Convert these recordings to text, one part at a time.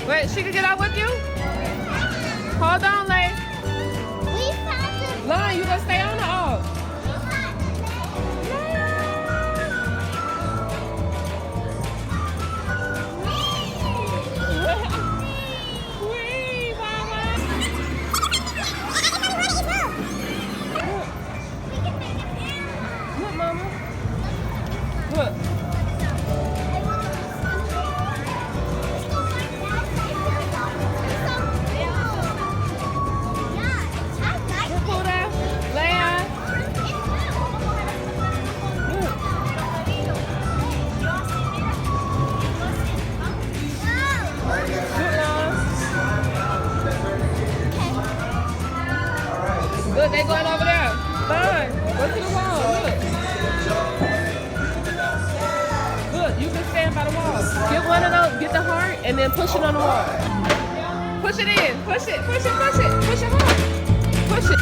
Wait, she can get out with you? Hold on, Lay. Lauren, you gonna stay on or off? Wee, Mama. Look, Mama. Look. Look, they going over there. Fine. Go to the wall. Look. Look, you can stand by the wall. Get one of those, get the heart, and then push it on the wall. Push it in. Push it, push it, push it. Push it hard. Push it.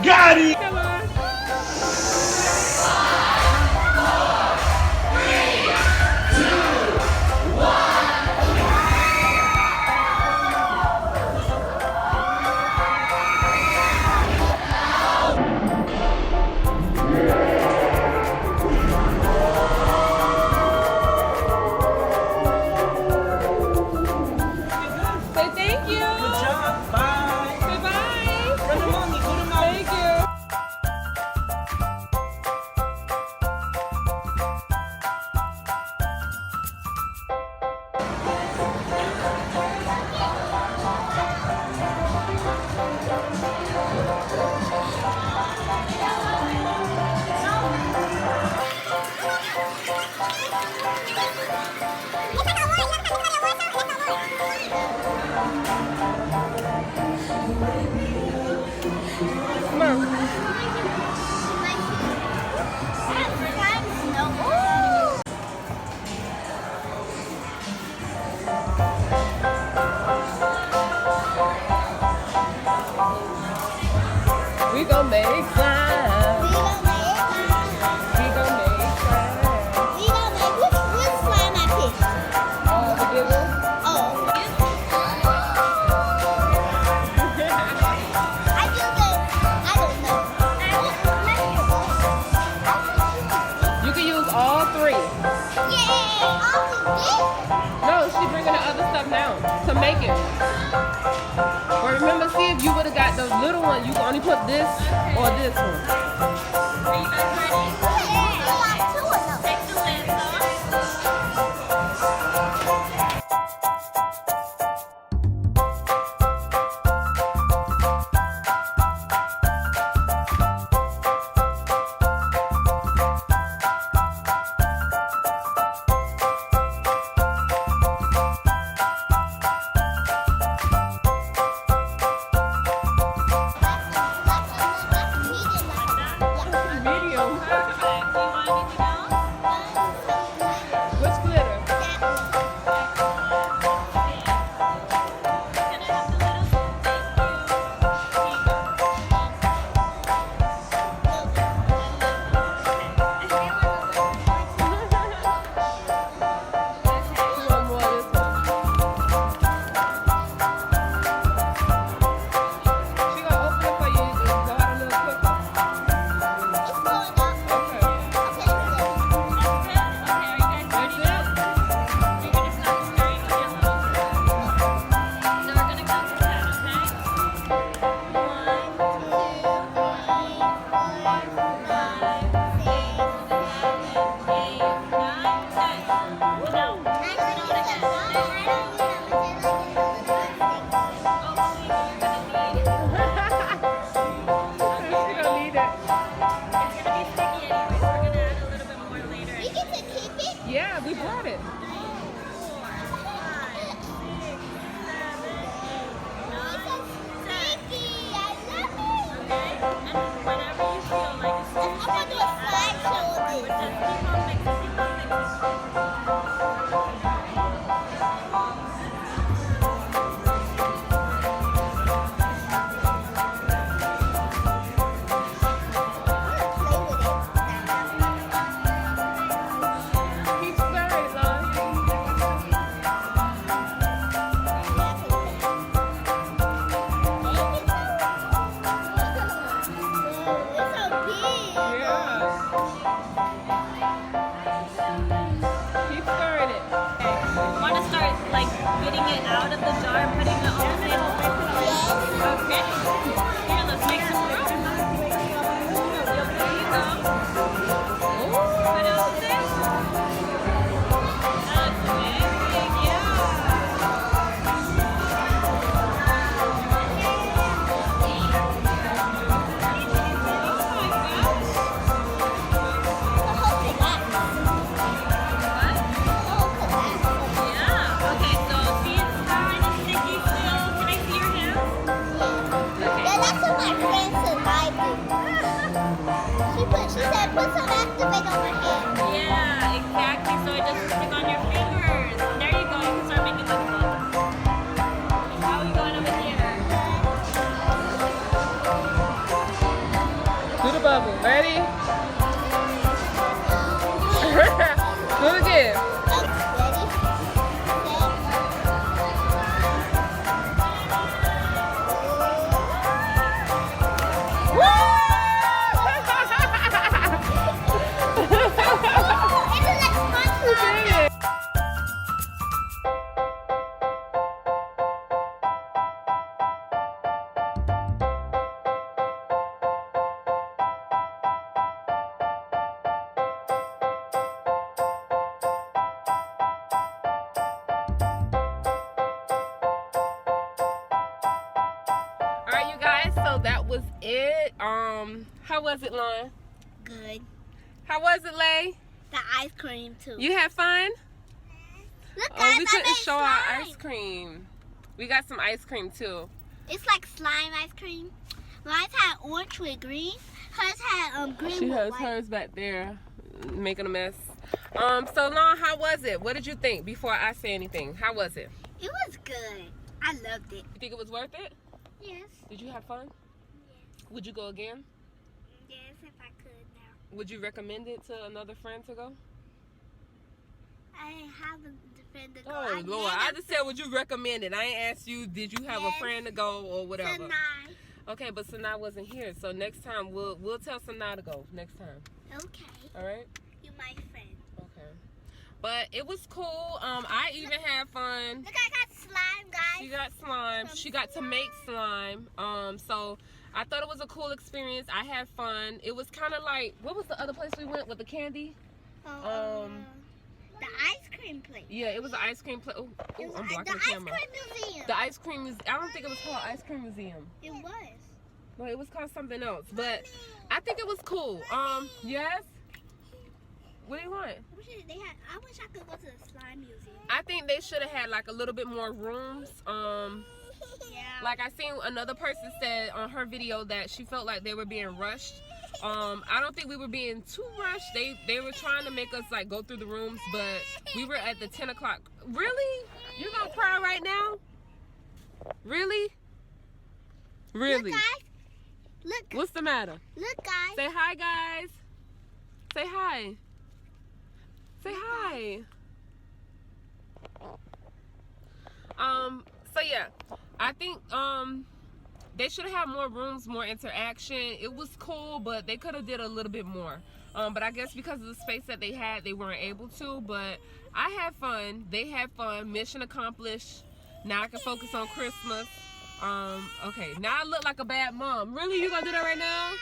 Got it! Come on. Say thank you. Good job. Bye. Say bye. Go to mommy. Go to mommy. Thank you. Come on. We gon' make slime. We gon' make slime. Which slime I picked? The big one? Oh. I don't know. You can use all three. Yay! No, she bringing the other stuff now to make it. But remember, see if you would have got the little one, you can only put this or this one. Are you guys ready? Take the lid off. Medium. Perfect. Do you want anything else? What's glitter? Can I have the little spoon? One more of this one. She gonna open it for you and go out a little quicker. She don't need it. Yeah, we brought it. Keep stirring, Lon. Yeah. Keep stirring it. Want to start like getting it out of the jar, putting it all in? Okay. Here, let's make some room. There you go. What else is there? That's amazing. Yeah. Yeah. Okay, so see it's kind of sticky still. Can I see your hand? She said put some activate on my hand. Yeah, exactly. So it doesn't stick on your fingers. There you go. You can start making the bubbles. How are we going over here? Do the bubble. Ready? Do it again. Alright, you guys, so that was it. How was it, Lon? Good. How was it, Lay? The ice cream too. You had fun? Look, Oh, guys, we I couldn't made show our slime. ice cream. We got some ice cream too. It's like slime ice cream. Mine's had orange with green. Hers had green She with has white. hers back there, making a mess. So Lon, how was it? What did you think before I say anything? How was it? It was good. I loved it. You think it was worth it? Yes. Did you have fun? Yes. Would you go again? Yes, if I could now. Would you recommend it to another friend to go? I have a friend to go. Oh Lord, I just said would you recommend it? I ain't asked you did you have a Yes. friend to go or whatever. Tonight. Okay, but Sanaa wasn't here, so next time we'll tell Sanaa to go next time. Okay. All right. You're my friend. Okay. But it was cool. I even had fun. Look, I got slime, guys. She got slime. She got to make slime. So I thought it was a cool experience. I had fun. It was kind of like, what was the other place we went with the candy? The ice cream place. Yeah, it was an ice cream place. Oh, It was I'm the blocking the ice camera. cream museum. The ice cream is. I don't think it was called Ice Cream Museum. It was. No, it was called something else. But I think it was cool. Yes. What do you want? I wish I could go to the slime museum. I think they should have had like a little bit more rooms. Yeah. Like I seen another person said on her video that she felt like they were being rushed. I don't think we were being too rushed. They were trying to make us like go through the rooms, but we were at the 10 o'clock. Really? You're gonna cry right now? Really? Really? Look, guys. Look. What's the matter? Look, guys. Say hi, guys. Say hi. Say hi. So yeah, I think they should have had more rooms, more interaction. It was cool, but they could have did a little bit more. But I guess because of the space that they had, they weren't able to. But I had fun. They had fun. Mission accomplished. Now I can focus on Christmas. Okay, now I look like a bad mom. Really? You gonna do that right now?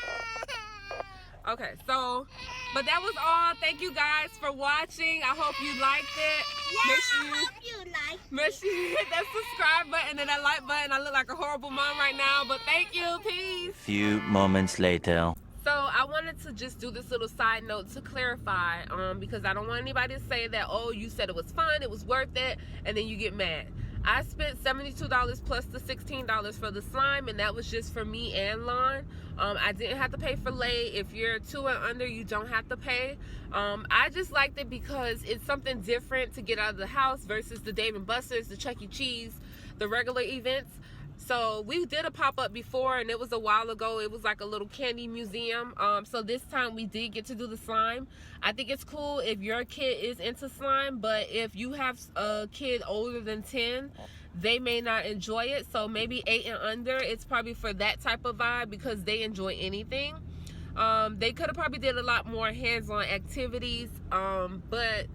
Okay, so, but that was all. Thank you guys for watching. I hope you liked it. Yeah, Make sure I hope you like. make sure you hit that subscribe button and that like button. I look like a horrible mom right now, but thank you. Peace. Few moments later. So I wanted to just do this little side note to clarify, because I don't want anybody to say that, oh, you said it was fun, it was worth it, and then you get mad. I spent $72 plus the $16 for the slime, and that was just for me and Lon. I didn't have to pay for lay. If you're 2 and under, you don't have to pay. I just liked it because it's something different to get out of the house versus the Dave & Buster's, the Chuck E. Cheese, the regular events. So we did a pop-up before, and it was a while ago. It was like a little candy museum. So this time we did get to do the slime. I think it's cool if your kid is into slime, but if you have a kid older than 10, they may not enjoy it. So maybe 8 and under, it's probably for that type of vibe because they enjoy anything. They could have probably did a lot more hands-on activities, but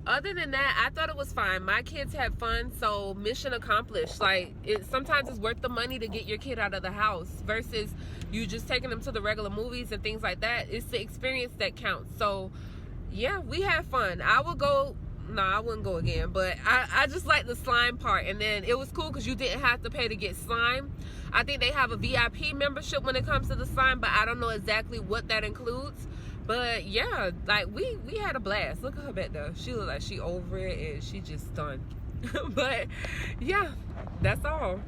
other than that, I thought it was fine. My kids had fun, so mission accomplished. Like, sometimes it's worth the money to get your kid out of the house versus you just taking them to the regular movies and things like that. It's the experience that counts. So, yeah, we had fun. I would go. No, I wouldn't go again, but I just like the slime part. And then it was cool because you didn't have to pay to get slime. I think they have a VIP membership when it comes to the slime, but I don't know exactly what that includes. But yeah, like we had a blast. Look at her back there. She look like she over it and she just done. But yeah, that's all.